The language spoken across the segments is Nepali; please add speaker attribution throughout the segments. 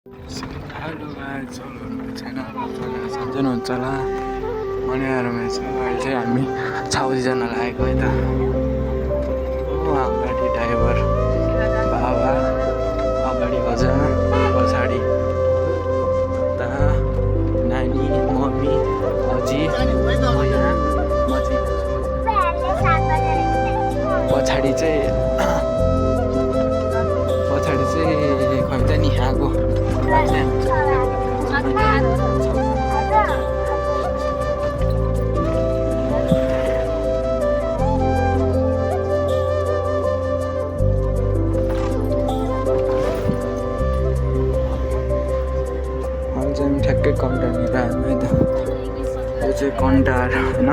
Speaker 1: हेलो गाइस, छैन सम्झनु हुन्छ होला मनिहारमा छ। अहिले चाहिँ हामी 6 जना लागेको है त। अगाडि ड्राइभर बाबा, अगाडि अझ पछाडि उता नानी, मम्मी, अजी, पछाडि चाहिँ खै नि यहाँको ठ्याक्कै कन्टारनिर आयो है त। यो चाहिँ कन्टार होइन,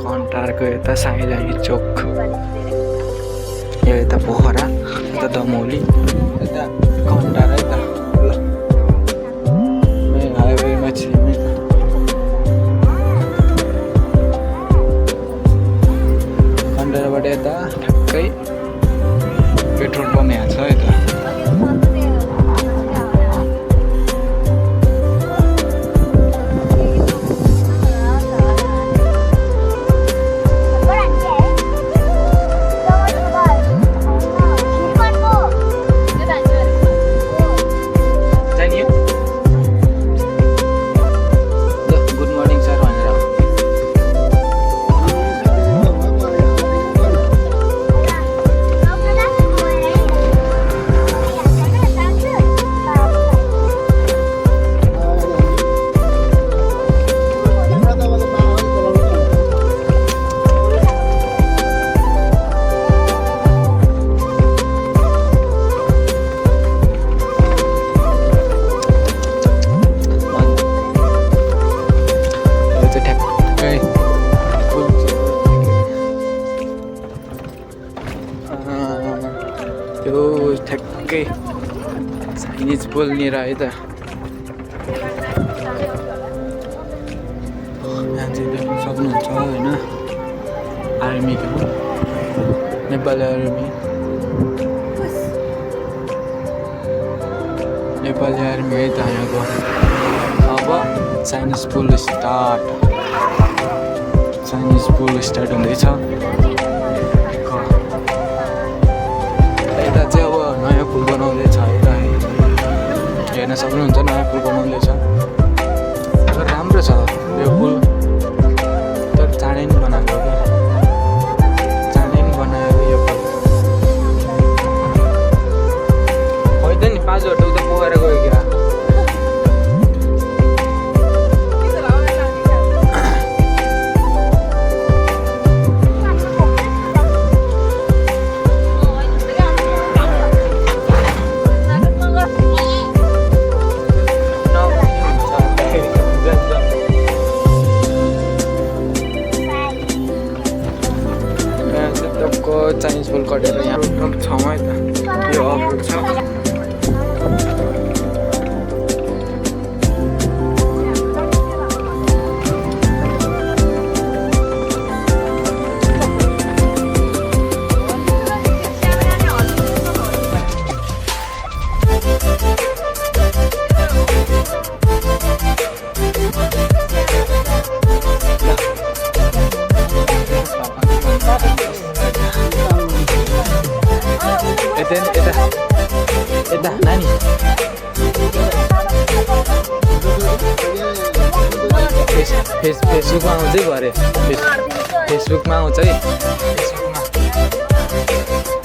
Speaker 1: कन्टारको यता साइलाही चोक, यो यता पोखरा, यता दमौली, यता कन्टार है त। ल मेन हाइवेमा छिर्ने त। कन्टारबाट यता ठ्याक्कै पेट्रोल पम्प यहाँ छ है त। यो ठ्याक्कै चाइनिज बोल्नेर है त। यहाँ चाहिँ देख्न सक्नुहुन्छ होइन, आर्मीको नेपाली आर्मी, नेपाली आर्मी है त यहाँको। अब चाइनिज पुल स्टार्ट हुँदैछ। यता चाहिँ अब नयाँ पुल बनाउँदैछ है त, हेर्न सक्नुहुन्छ नयाँ पुल बनाउँदैछ। तर राम्रो छ यो पुल, तर चाँडै नि बनाएको क्या, चाँडै नि बनाएको यो पुल। होइन नि 5 घन्टा उता पोखरा गयो क्या। चाइनिज पुल कटेर यहाँ रोड छौँ है त। यो अफ रोड छ। यता नानी फेसबुकमा आउँछ है भरे, फेसबुकमा आउँछ है,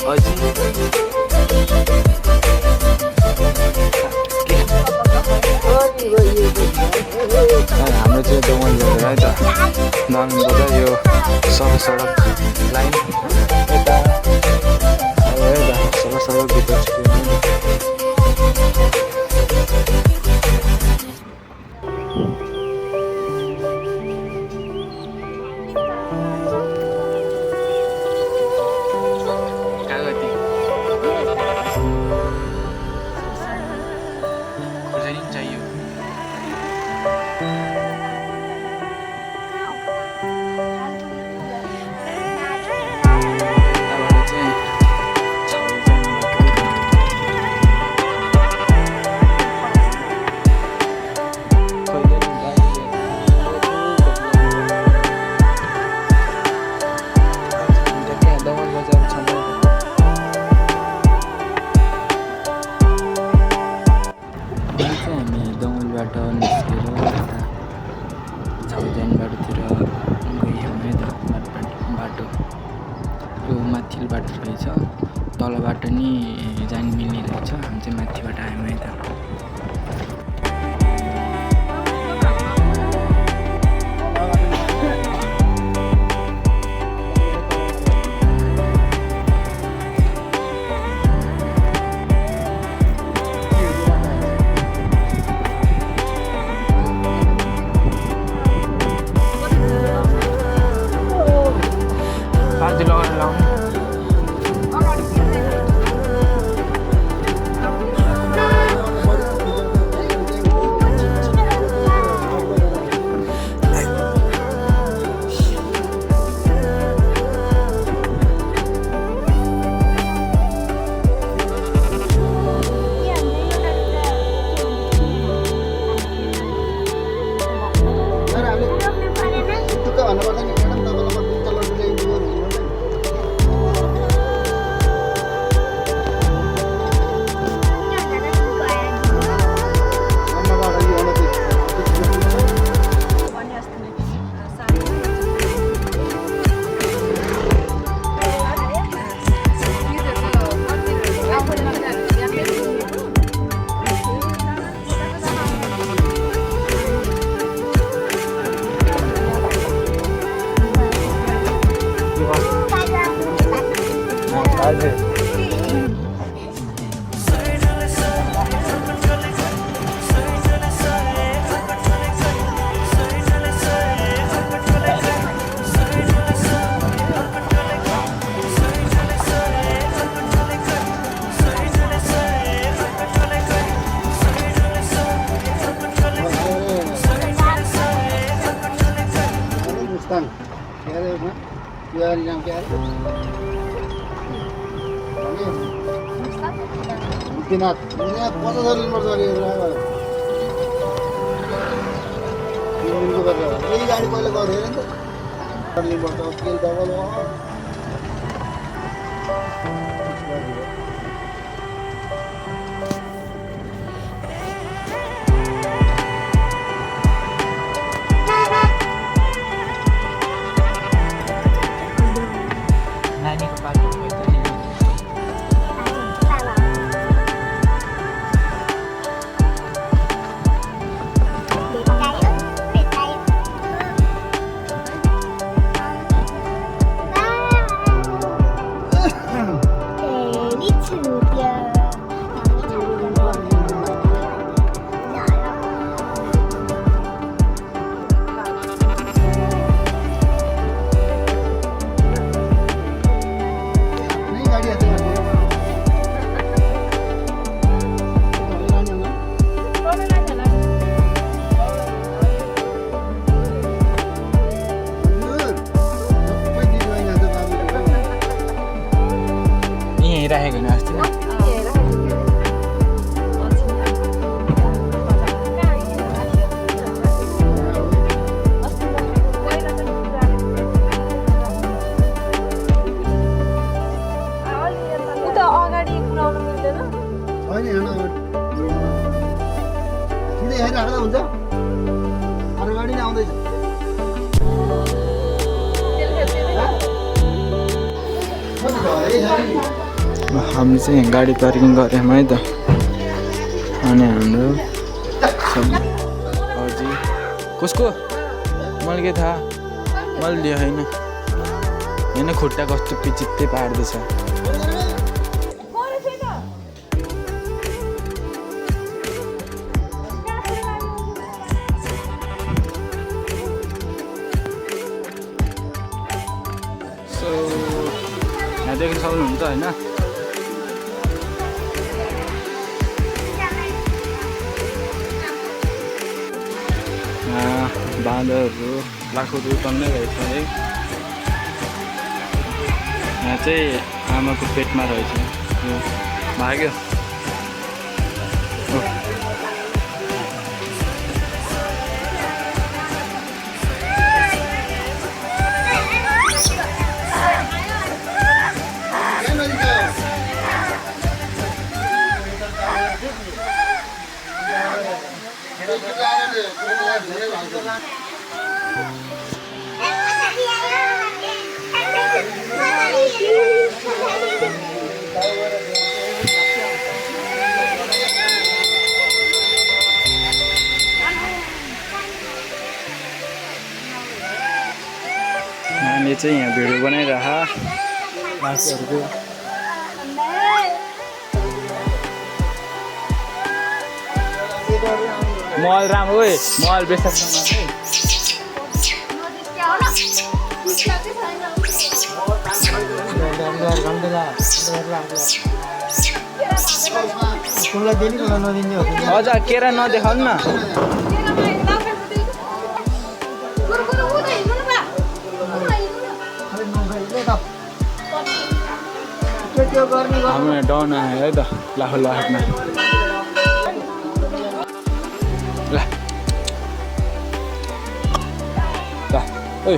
Speaker 1: अझै हाम्रो चाहिँ दमौली है त। दमौलीबाट यो सडक लाइन यता सडक भित्र बाटो नि जान मिल्ने रहेछ। हामी चाहिँ माथिबाट आयौँ है त।
Speaker 2: गाडी पहिला गऱ्यो नि त तेल डबल
Speaker 1: राखेको नि अस्ति
Speaker 3: अगाडि पुऱ्याउनु मिल्दैन
Speaker 2: सिधै हेरेर राख्दा हुन्छ अरू गाडी नै आउँदैछ
Speaker 1: हामी चाहिँ गाडी पार्किङ गऱ्यौँ है त। अनि हाम्रो हजुर कसको मैले के थाहा मैले लियो होइन होइन खुट्टा कस्तो पिचित्तै पार्दैछ। सो यहाँ देख्न सक्नुहुन्छ होइन बाँदरहरू लाखौँहरू तन्नै रहेछ है। यहाँ चाहिँ आमाको पेटमा रहेछ यो भाग्यो।
Speaker 2: Thank you.
Speaker 1: चाहिँ यहाँ भिडियो बनाइरह मासुहरूको मल राम्रो है मल बेच्न हजुर केरा नदेखाउनु न हाम्रो डाउन आयो है त लाखो लाखमा ल ओइ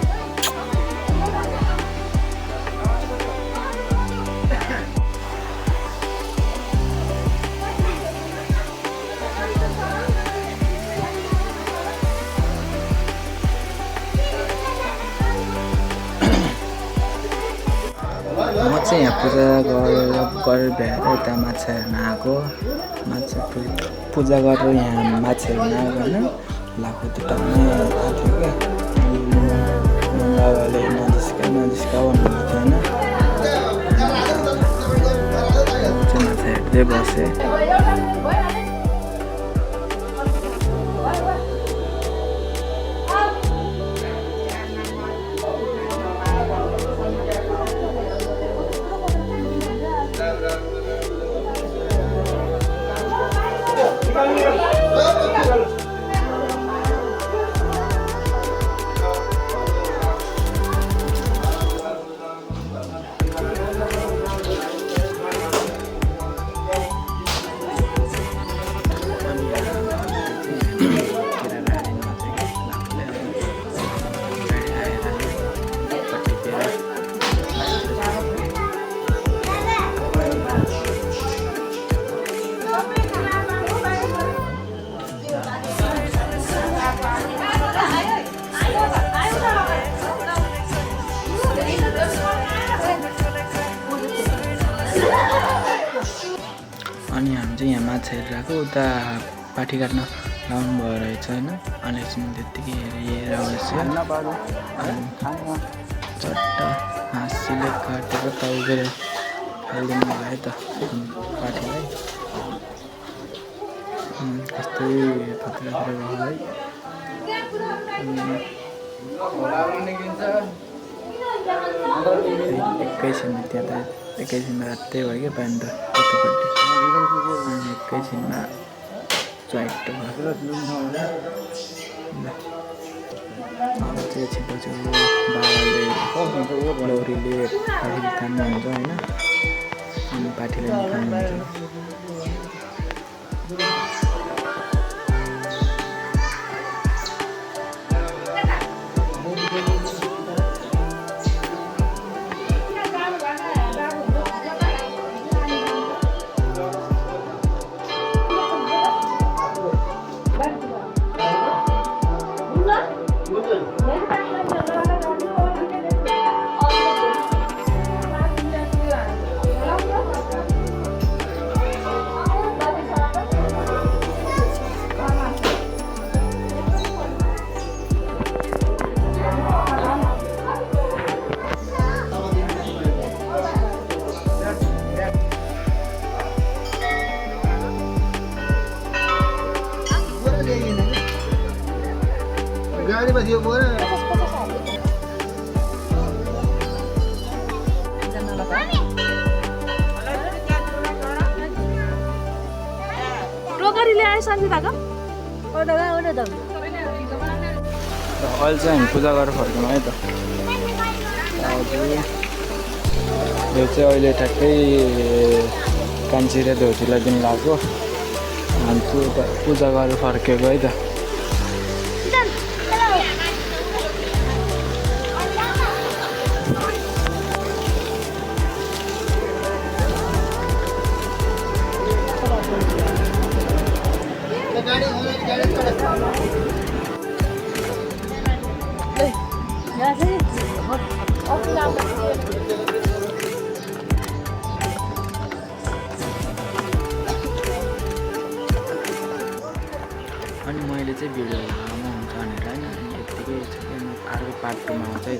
Speaker 1: म चाहिँ यहाँ पूजा गरेर भ्याएर यता माछा हेर्न आएको माछा पूजा गरेर यहाँ माछा हेर्न आएको होइन लाखो त टक्कै आएको थियो क्या बाबाले नजिस्का भन्नुभएको थियो होइन चाहिँ माछा हेर्दै बसेँ अनि हामी चाहिँ यहाँ माछा हेरिरहेको उता पाठी काट्न लाउनु भयो रहेछ होइन अनि एकछिन त्यत्तिकै हेरेर बस्यो अनि चट्ट हाँसीले काटेर टाउकेर हालिदिनु भयो है त पाठीलाई यस्तै थुप्रै भयो है एकैछिनमा त्यहाँ त एकैछिनमा रातै भयो क्या पानी त यतापट्टि अनि एकैछिनमा च्वाइट भयो अब चाहिँ छिटो छिटो बाबाले लौरीले पाठी तान्नुहुन्छ होइन अनि पाठीले निकाल्नुहुन्छ
Speaker 2: गाडी बसियो बोर
Speaker 3: रोगरीले आयो सन्जिताको
Speaker 1: अहिले चाहिँ हामी पूजा गरेर फर्क्यौँ है त हजुर यो चाहिँ अहिले ठ्याक्कै कान्छी र धोतीलाई दिनु लाग्यो हामी पूजा गरेर फर्केको है त अनि मैले चाहिँ भिडियो लामो हुन्छ भनेर होइन अनि यत्तिकै अर्को पार्ट 2मा आउँछ है त।